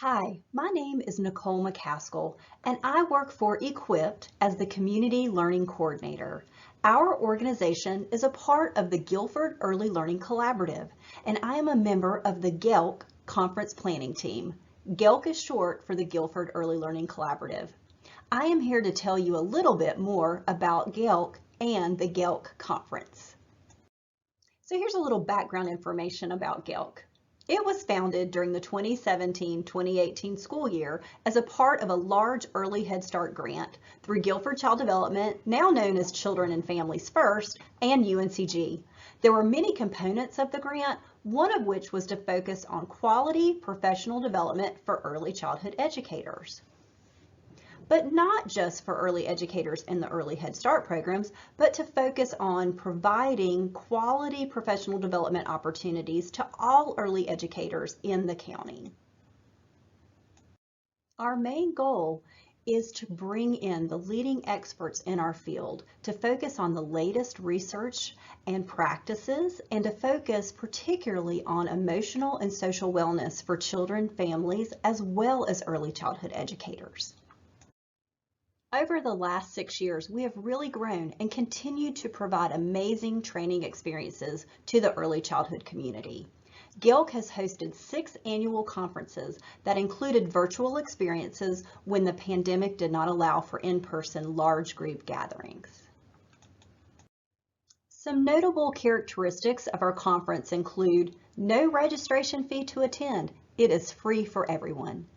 Hi, my name is Nicole McCaskill, and I work for Equipped as the Community Learning Coordinator. Our organization is a part of the Guilford Early Learning Collaborative, and I am a member of the GELC Conference Planning Team. GELC is short for the Guilford Early Learning Collaborative. I am here to tell you a little bit more about GELC and the GELC Conference. So here's a little background information about GELC. It was founded during the 2017-2018 school year as a part of a large early Head Start grant through Guilford Child Development, now known as Children and Families First, and UNCG. There were many components of the grant, one of which was to focus on quality professional development for early childhood educators. But not just for early educators in the early Head Start programs, but to focus on providing quality professional development opportunities to all early educators in the county. Our main goal is to bring in the leading experts in our field to focus on the latest research and practices and to focus particularly on emotional and social wellness for children, families, as well as early childhood educators. Over the last 6 years, we have really grown and continued to provide amazing training experiences to the early childhood community. GELC has hosted 6 annual conferences that included virtual experiences when the pandemic did not allow for in-person large group gatherings. Some notable characteristics of our conference include no registration fee to attend. It is free for everyone.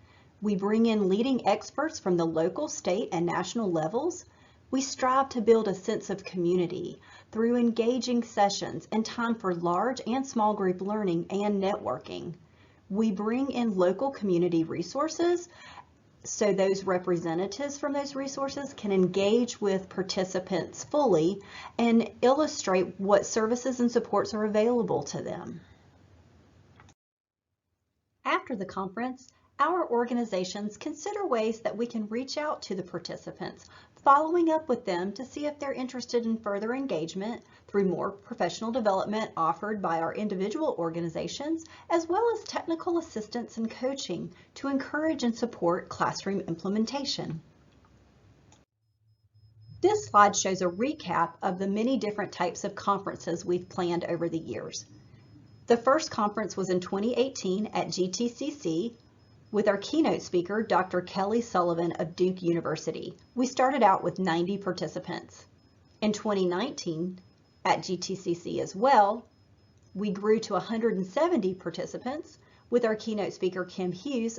We bring in leading experts from the local, state, and national levels. We strive to build a sense of community through engaging sessions and time for large and small group learning and networking. We bring in local community resources so those representatives from those resources can engage with participants fully and illustrate what services and supports are available to them. After the conference, our organizations consider ways that we can reach out to the participants, following up with them to see if they're interested in further engagement through more professional development offered by our individual organizations, as well as technical assistance and coaching to encourage and support classroom implementation. This slide shows a recap of the many different types of conferences we've planned over the years. The first conference was in 2018 at GTCC, with our keynote speaker, Dr. Kelly Sullivan of Duke University. We started out with 90 participants. In 2019, at GTCC as well, we grew to 170 participants with our keynote speaker, Kim Hughes,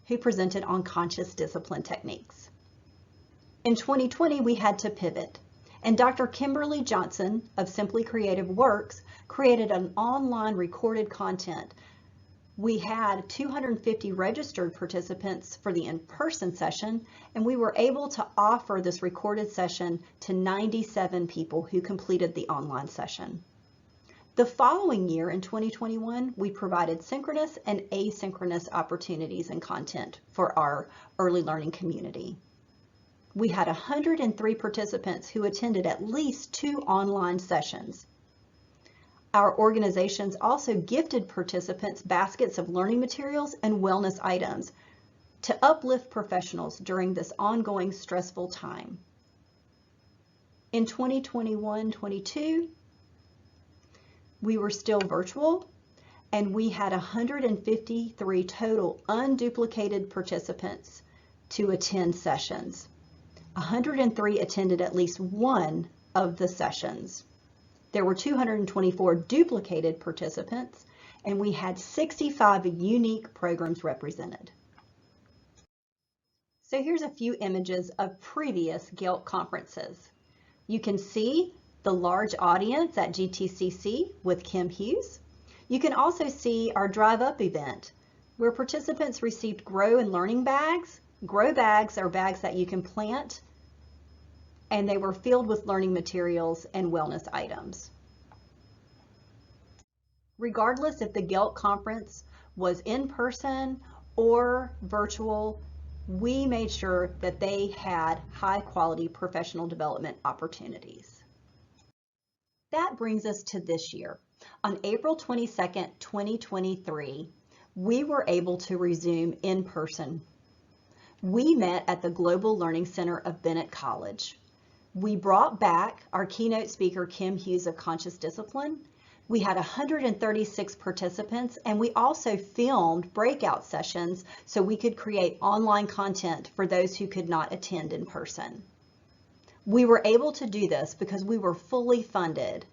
who presented on conscious discipline techniques. In 2020, we had to pivot, and Dr. Kimberly Johnson of Simply Creative Works created an online recorded content. We had 250 registered participants for the in-person session, and we were able to offer this recorded session to 97 people who completed the online session. The following year, in 2021, we provided synchronous and asynchronous opportunities and content for our early learning community. We had 103 participants who attended at least 2 online sessions. Our organizations also gifted participants baskets of learning materials and wellness items to uplift professionals during this ongoing stressful time. In 2021-22, we were still virtual, and we had 153 total unduplicated participants to attend sessions. 103 attended at least one of the sessions. There were 224 duplicated participants, and we had 65 unique programs represented. So here's a few images of previous GELC conferences. You can see the large audience at GTCC with Kim Hughes. You can also see our Drive Up event, where participants received Grow and Learning bags. Grow bags are bags that you can plant, and they were filled with learning materials and wellness items. Regardless if the GELC conference was in person or virtual, we made sure that they had high quality professional development opportunities. That brings us to this year. On April 22nd, 2023, we were able to resume in person. We met at the Global Learning Center of Bennett College. We brought back our keynote speaker, Kim Hughes of Conscious Discipline. We had 136 participants, and we also filmed breakout sessions so we could create online content for those who could not attend in person. We were able to do this because we were fully funded.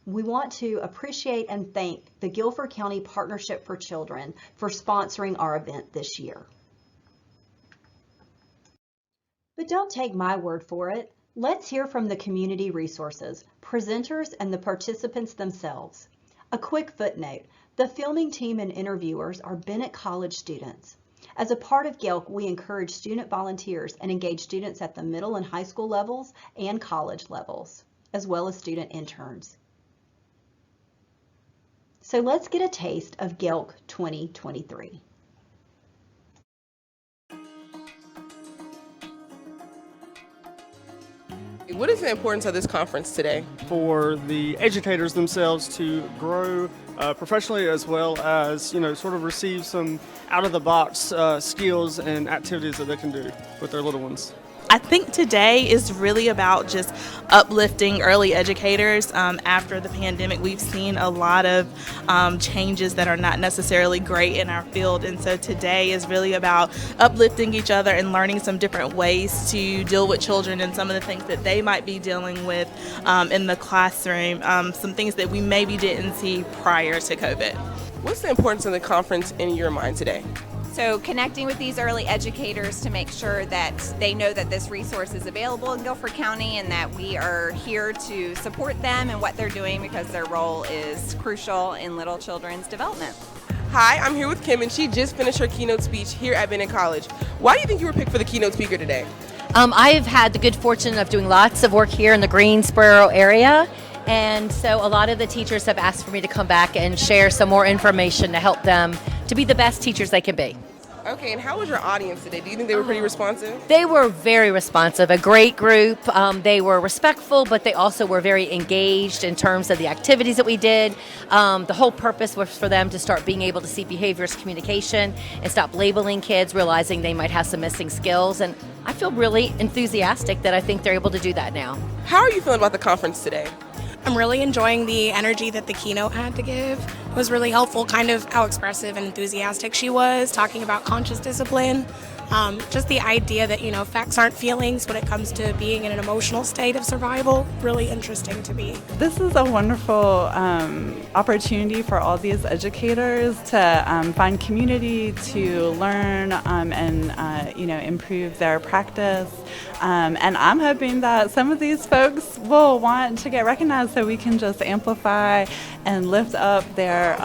We want to appreciate and thank the Guilford County Partnership for Children for sponsoring our event this year. But don't take my word for it. Let's hear from the community resources, presenters, and the participants themselves. A quick footnote, the filming team and interviewers are Bennett College students. As a part of GELC, we encourage student volunteers and engage students at the middle and high school levels and college levels, as well as student interns. So let's get a taste of GELC 2023. What is the importance of this conference today? For the educators themselves to grow professionally, as well as, sort of receive some out-of-the-box skills and activities that they can do with their little ones. I think today is really about just uplifting early educators. After the pandemic, we've seen a lot of changes that are not necessarily great in our field, and so today is really about uplifting each other and learning some different ways to deal with children and some of the things that they might be dealing with in the classroom, some things that we maybe didn't see prior to COVID. What's the importance of the conference in your mind today? So connecting with these early educators to make sure that they know that this resource is available in Guilford County and that we are here to support them and what they're doing, because their role is crucial in little children's development. Hi, I'm here with Kim, and she just finished her keynote speech here at Bennett College. Why do you think you were picked for the keynote speaker today? I've had the good fortune of doing lots of work here in the Greensboro area. And so a lot of the teachers have asked for me to come back and share some more information to help them to be the best teachers they can be. Okay, and how was your audience today? Do you think they were pretty responsive? They were very responsive, a great group. They were respectful, but they also were very engaged in terms of the activities that we did. The whole purpose was for them to start being able to see behavior as communication and stop labeling kids, realizing they might have some missing skills. And I feel really enthusiastic that I think they're able to do that now. How are you feeling about the conference today? I'm really enjoying the energy that the keynote had to give. It was really helpful, kind of how expressive and enthusiastic she was, talking about conscious discipline. Just the idea that, facts aren't feelings when it comes to being in an emotional state of survival, really interesting to me. This is a wonderful opportunity for all these educators to find community, to learn and improve their practice. And I'm hoping that some of these folks will want to get recognized so we can just amplify and lift up their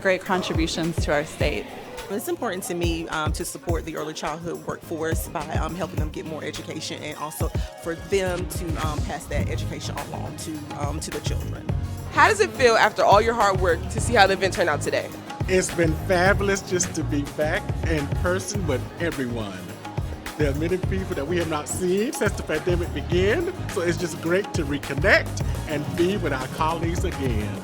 great contributions to our state. It's important to me to support the early childhood workforce by helping them get more education, and also for them to pass that education along to the children. How does it feel after all your hard work to see how the event turned out today? It's been fabulous just to be back in person with everyone. There are many people that we have not seen since the pandemic began, so it's just great to reconnect and be with our colleagues again.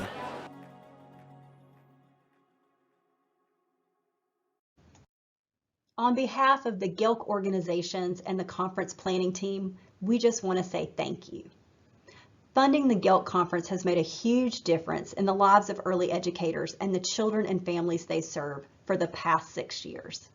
On behalf of the GELC organizations and the conference planning team, we just want to say thank you. Funding the GELC conference has made a huge difference in the lives of early educators and the children and families they serve for the past 6 years.